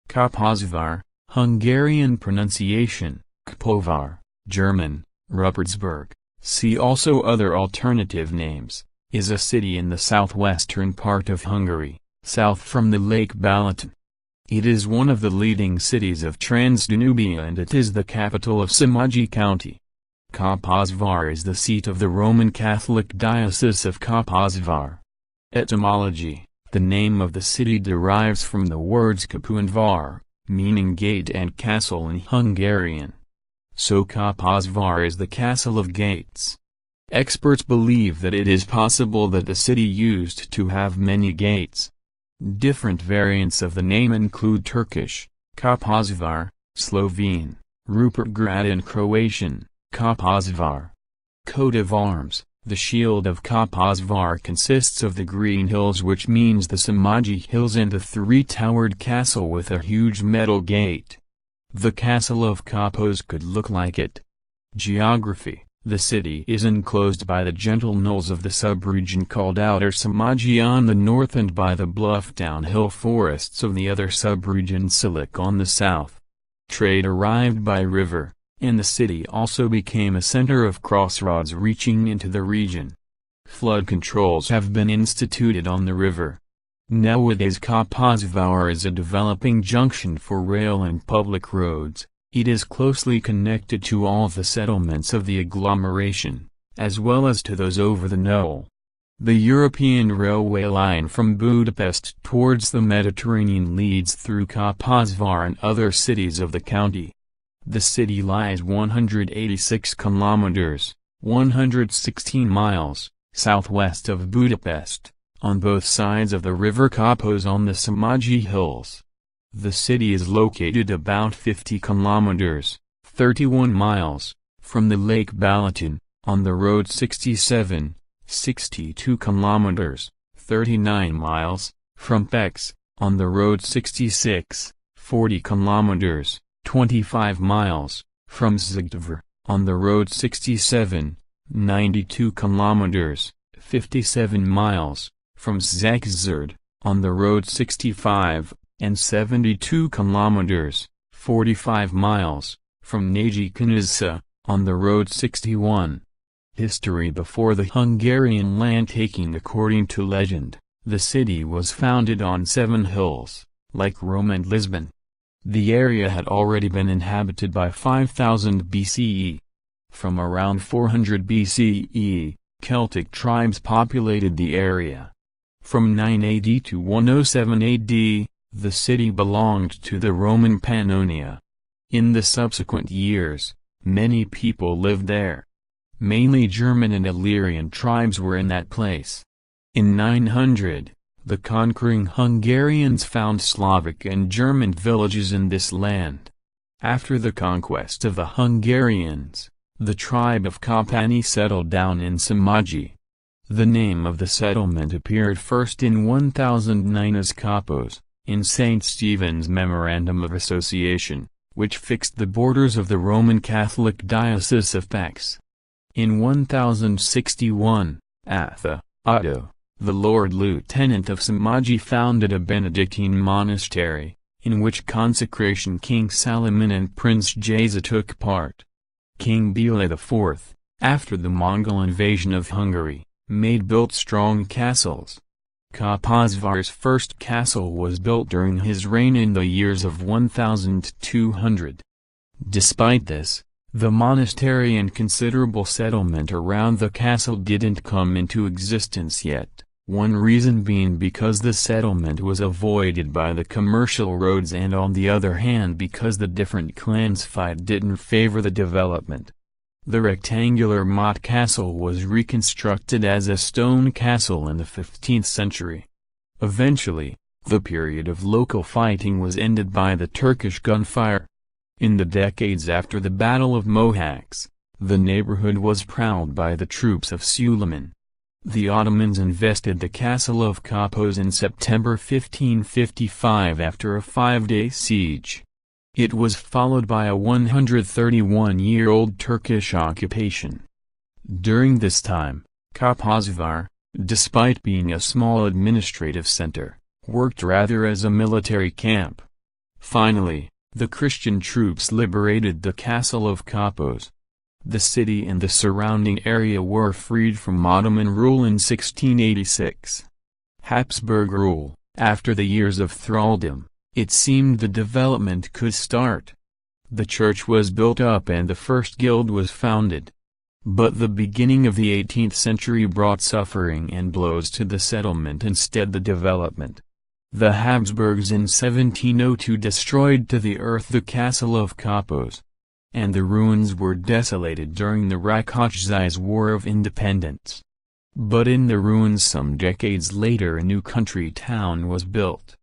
Kaposvár, Hungarian pronunciation, Kaposvár, German, Rupertsberg, see also other alternative names, is a city in the southwestern part of Hungary, south from the Lake Balaton. It is one of the leading cities of Transdanubia and it is the capital of Somogy County. Kaposvár is the seat of the Roman Catholic Diocese of Kaposvár. Etymology: the name of the city derives from the words kapu and vár, meaning gate and castle in Hungarian. So Kaposvár is the castle of gates. Experts believe that it is possible that the city used to have many gates. Different variants of the name include Turkish, Kaposvár, Slovene, Rupertgrad and Croatian, Kaposvár. Coat of arms: the shield of Kaposvár consists of the green hills, which means the Somogy Hills, and the three-towered castle with a huge metal gate. The castle of Kapos could look like it. Geography: the city is enclosed by the gentle knolls of the subregion called Outer Somogy on the north and by the bluff downhill forests of the other subregion Silik on the south. Trade arrived by river, and the city also became a center of crossroads reaching into the region. Flood controls have been instituted on the river. Nowadays Kaposvár is a developing junction for rail and public roads. It is closely connected to all the settlements of the agglomeration, as well as to those over the knoll. The European railway line from Budapest towards the Mediterranean leads through Kaposvár and other cities of the county. The city lies 186 kilometers, 116 miles, southwest of Budapest, on both sides of the river Kapos on the Somogy Hills. The city is located about 50 kilometers, 31 miles, from the Lake Balaton, on the road 67, 62 kilometers, 39 miles, from Pécs, on the road 66, 40 kilometers, 25 miles, from Zugdvar, on the road 67, 92 kilometers, 57 miles, from Szekszerd, on the road 65, and 72 kilometers, 45 miles, from Nagykanizsa, on the road 61. History before the Hungarian land-taking: according to legend, the city was founded on 7 hills, like Rome and Lisbon. The area had already been inhabited by 5000 BCE. From around 400 BCE, Celtic tribes populated the area. From 9 AD to 107 AD, the city belonged to the Roman Pannonia. In the subsequent years, many people lived there. Mainly German and Illyrian tribes were in that place. In 900, the conquering Hungarians found Slavic and German villages in this land. After the conquest of the Hungarians, the tribe of Kapani settled down in Somogy. The name of the settlement appeared first in 1009 as Kapos, in St. Stephen's Memorandum of Association, which fixed the borders of the Roman Catholic Diocese of Pécs. In 1061, Otto, the Lord Lieutenant of Somogy, founded a Benedictine monastery, in which consecration King Solomon and Prince Jeza took part. King Bela IV, after the Mongol invasion of Hungary, built strong castles. Kaposvár's first castle was built during his reign in the years of 1200. Despite this, the monastery and considerable settlement around the castle didn't come into existence yet, one reason being because the settlement was avoided by the commercial roads, and on the other hand because the different clans didn't favor the development. The rectangular motte castle was reconstructed as a stone castle in the 15th century. Eventually, the period of local fighting was ended by the Turkish gunfire. In the decades after the Battle of Mohacs, the neighborhood was prowled by the troops of Suleiman. The Ottomans invested the castle of Kapos in September 1555 after a 5-day siege. It was followed by a 131-year-old Turkish occupation. During this time, Kaposvár, despite being a small administrative center, worked rather as a military camp. Finally, the Christian troops liberated the castle of Kapos. The city and the surrounding area were freed from Ottoman rule in 1686. Habsburg rule. After the years of thraldom, it seemed the development could start. The church was built up and the first guild was founded. But the beginning of the 18th century brought suffering and blows to the settlement instead the development. The Habsburgs in 1702 destroyed to the earth the castle of Kapos, and the ruins were desolated during the Rákóczi's War of Independence. But in the ruins some decades later a new country town was built.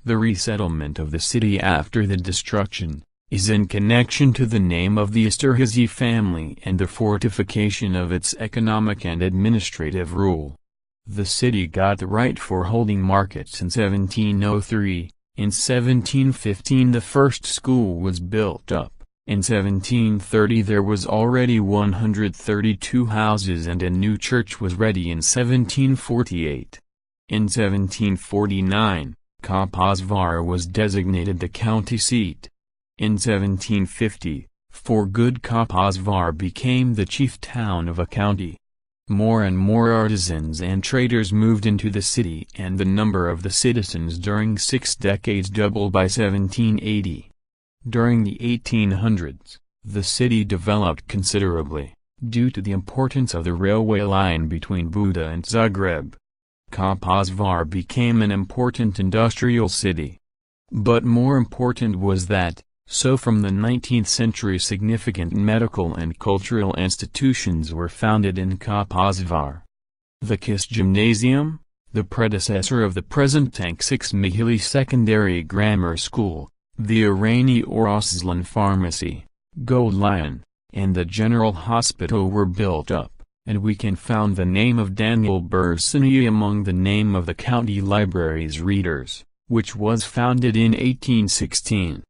The resettlement of the city after the destruction is in connection to the name of the Esterházy family and the fortification of its economic and administrative rule. The city got the right for holding markets in 1703, in 1715 the first school was built up, in 1730 there was already 132 houses and a new church was ready in 1748. In 1749, Kaposvár was designated the county seat. In 1750, for good Kaposvár became the chief town of a county. More and more artisans and traders moved into the city and the number of the citizens during 6 decades doubled by 1780. During the 1800s, the city developed considerably, due to the importance of the railway line between Buda and Zagreb. Kaposvár became an important industrial city. But more important was that, so from the 19th century significant medical and cultural institutions were founded in Kaposvár. The Kis Gymnasium, the predecessor of the present Tanksix Mihili Secondary Grammar School, the Irani Oroslan Pharmacy, Gold Lion, and the General Hospital were built up, and we can found the name of Daniel Bersini among the name of the county library's readers, which was founded in 1816.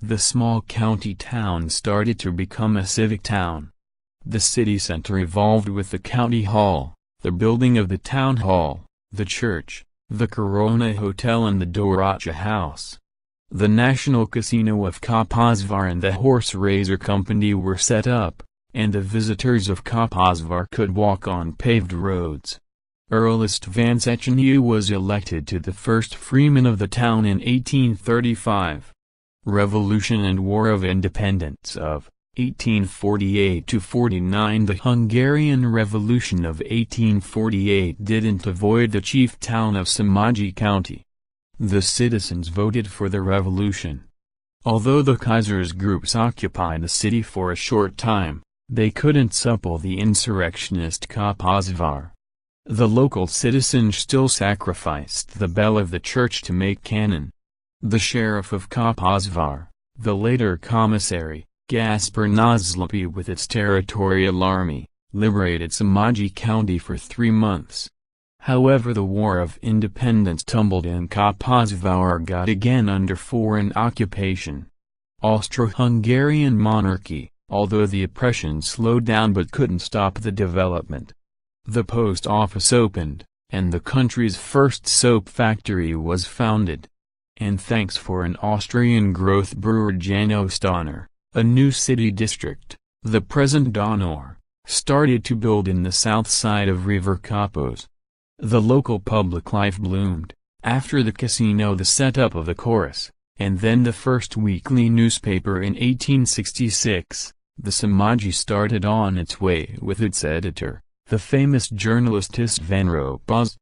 The small county town started to become a civic town. The city center evolved with the county hall, the building of the town hall, the church, the Corona Hotel and the Dorocha House. The National Casino of Kaposvár and the Horse Raiser Company were set up, and the visitors of Kaposvár could walk on paved roads. Earl Istvan Széchenyi was elected to the first freeman of the town in 1835. Revolution and War of Independence of 1848–49. The Hungarian Revolution of 1848 didn't avoid the chief town of Somogy County. The citizens voted for the revolution. Although the Kaiser's groups occupied the city for a short time, they couldn't supple the insurrectionist Kaposvár. The local citizens still sacrificed the bell of the church to make cannon. The sheriff of Kaposvár, the later commissary, Gaspar Nazlapi with its territorial army, liberated Somogy County for 3 months. However, the War of Independence tumbled and Kaposvár got again under foreign occupation. Austro-Hungarian monarchy, although the oppression slowed down but couldn't stop the development. The post office opened, and the country's first soap factory was founded. And thanks for an Austrian growth brewer János Donner, a new city district, the present Donor, started to build in the south side of River Kapos. The local public life bloomed, after the casino the setup of the chorus, and then the first weekly newspaper in 1866, the Somogy started on its way with its editor, the famous journalist Istvan Ropaz.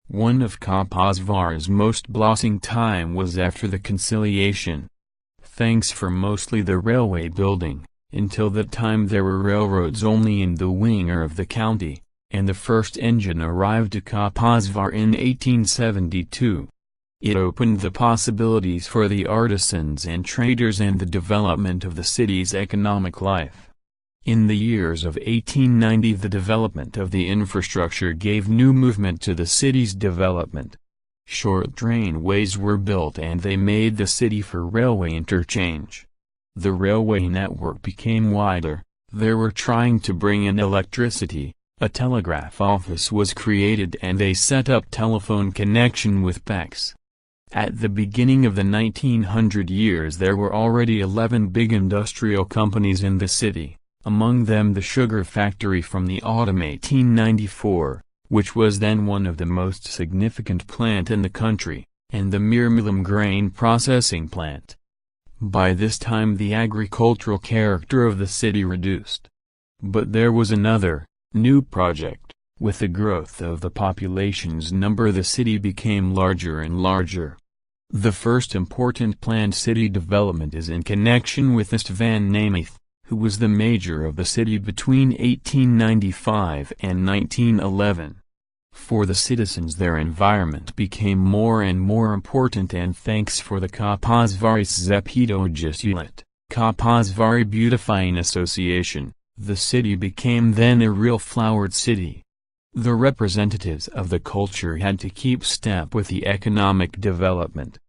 One of Kaposvár's most blossoming time was after the conciliation. Thanks for mostly the railway building, until that time there were railroads only in the winger of the county, and the first engine arrived to Kaposvár in 1872. It opened the possibilities for the artisans and traders and the development of the city's economic life. In the years of 1890 the development of the infrastructure gave new movement to the city's development. Short trainways were built and they made the city for railway interchange. The railway network became wider, They were trying to bring in electricity, a telegraph office was created and they set up telephone connection with Bex. At the beginning of the 1900 years there were already 11 big industrial companies in the city, among them the sugar factory from the autumn 1894, which was then one of the most significant plant in the country, and the Mirmilam grain processing plant. By this time the agricultural character of the city reduced. But there was another, new project. With the growth of the population's number the city became larger and larger. The first important planned city development is in connection with Istvan Nemeth, who was the mayor of the city between 1895 and 1911. For the citizens their environment became more and more important, and thanks for the Kaposvár Zepedojisulet, Kaposvár Beautifying Association, the city became then a real flowered city. The representatives of the culture had to keep step with the economic development.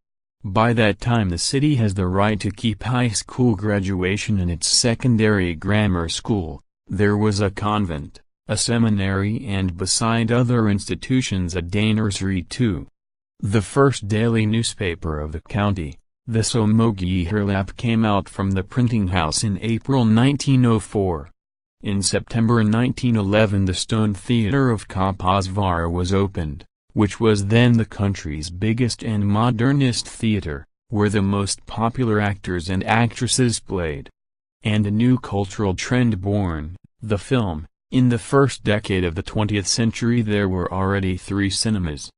By that time the city has the right to keep high school graduation in its secondary grammar school. There was a convent, a seminary, and beside other institutions a day nursery too. The first daily newspaper of the county, the Somogi Herlap, came out from the printing house in April 1904. In September 1911 the Stone Theatre of Kaposvár was opened, which was then the country's biggest and modernist theatre, where the most popular actors and actresses played. And a new cultural trend born, the film. In the first decade of the 20th century there were already 3 cinemas.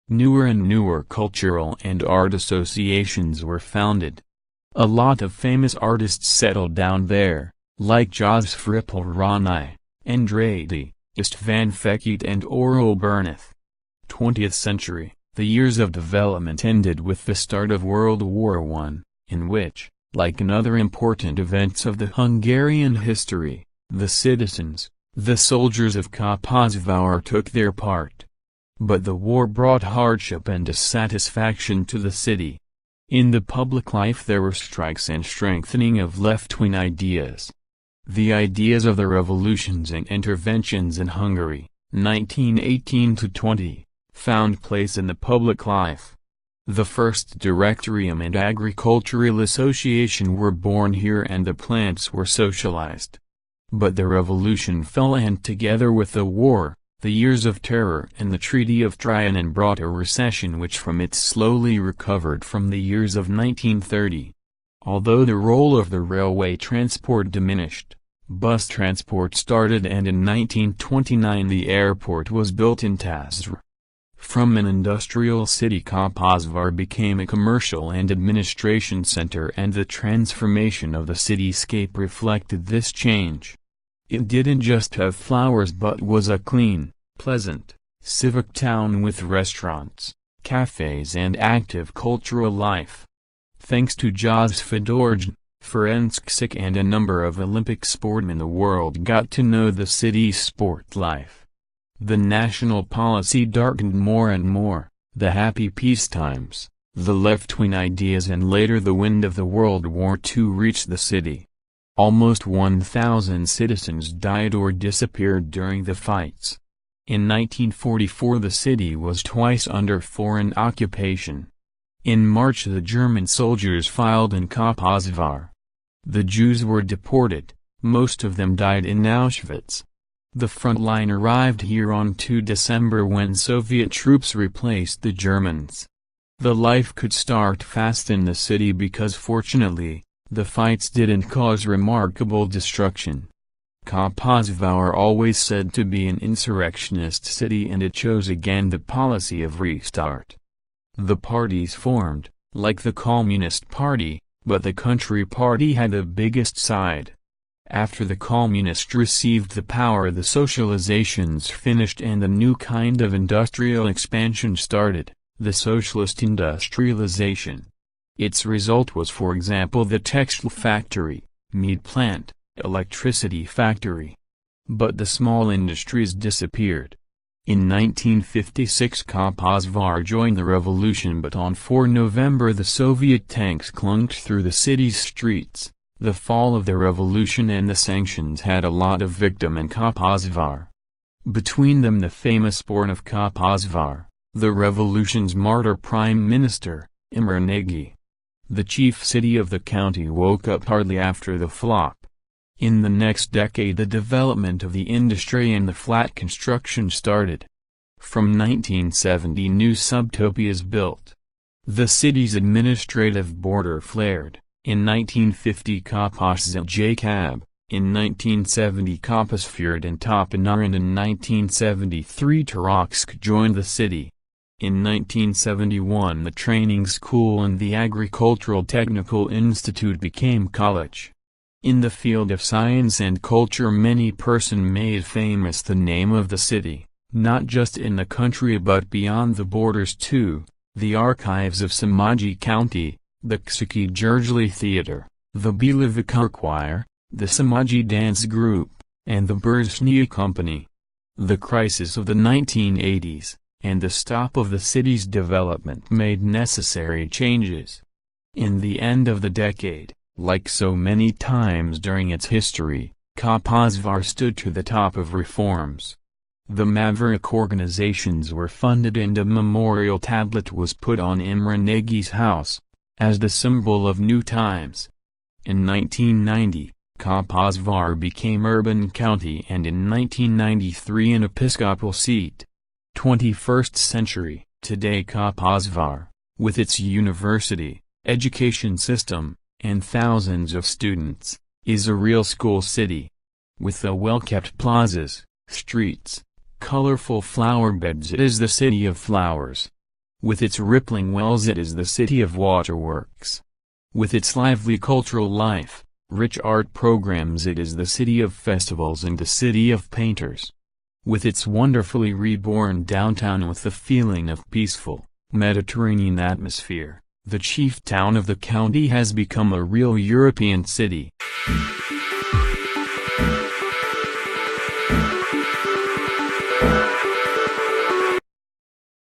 Newer and newer cultural and art associations were founded. A lot of famous artists settled down there, like Joseph Rani, Andrade, Istvan Fekete and Oral Bernath. 20th century, the years of development ended with the start of World War I, in which, like in other important events of the Hungarian history, the citizens, the soldiers of Kaposvár took their part. But the war brought hardship and dissatisfaction to the city. In the public life there were strikes and strengthening of left-wing ideas. The ideas of the revolutions and interventions in Hungary, 1918–20, found place in the public life. The first Directorium and Agricultural Association were born here and the plants were socialized. But the revolution fell, and together with the war, the years of terror and the Treaty of Trianon brought a recession which from it slowly recovered from the years of 1930. Although the role of the railway transport diminished, bus transport started, and in 1929 the airport was built in Tazra. From an industrial city Kaposvár became a commercial and administration center, and the transformation of the cityscape reflected this change. It didn't just have flowers but was a clean, pleasant, civic town with restaurants, cafes and active cultural life. Thanks to Joseph Fedorjan, Ferenczik and a number of Olympic sportsmen the world got to know the city's sport life. The national policy darkened more and more, the happy peace times, the left-wing ideas, and later the wind of the World War II reached the city. Almost 1,000 citizens died or disappeared during the fights. In 1944 the city was twice under foreign occupation. In March the German soldiers filed in Kaposvár. The Jews were deported, most of them died in Auschwitz. The front line arrived here on 2 December when Soviet troops replaced the Germans. The life could start fast in the city because fortunately, the fights didn't cause remarkable destruction. Kaposvár always said to be an insurrectionist city, and it chose again the policy of restart. The parties formed, like the Communist Party, but the Country Party had the biggest side. After the Communists received the power the socializations finished and a new kind of industrial expansion started, the socialist industrialization. Its result was, for example, the textile factory, meat plant, electricity factory. But the small industries disappeared. In 1956 Kaposvár joined the revolution, but on 4 November the Soviet tanks clunked through the city's streets, The fall of the revolution and the sanctions had a lot of victims in Kaposvár. Between them the famous born of Kaposvár, the revolution's martyr Prime Minister, Imre Nagy. The chief city of the county woke up hardly after the flop. In the next decade the development of the industry and the flat construction started. From 1970 new subtopias built. The city's administrative border flared. In 1950 Kaposvár, in 1970 Kaposvár and Toponar, and in 1973 Taraksk joined the city. In 1971 the training school and the Agricultural Technical Institute became college. In the field of science and culture many persons made famous the name of the city, not just in the country but beyond the borders too. The archives of Somogy County, the Ksiki Gergely Theatre, the Bilovikar Choir, the Somogy Dance Group, and the Burzhny Company. The crisis of the 1980s, and the stop of the city's development made necessary changes. In the end of the decade, like so many times during its history, Kaposvár stood to the top of reforms. The Maverick organizations were funded and a memorial tablet was put on Imre Nagy's house, as the symbol of new times. In 1990, Kaposvár became urban county and in 1993 an episcopal seat. 21st century, today Kaposvár, with its university, education system, and thousands of students, is a real school city. With the well-kept plazas, streets, colorful flower beds it is the city of flowers. With its rippling wells it is the city of waterworks. With its lively cultural life, rich art programs it is the city of festivals and the city of painters. With its wonderfully reborn downtown with the feeling of peaceful, Mediterranean atmosphere, the chief town of the county has become a real European city.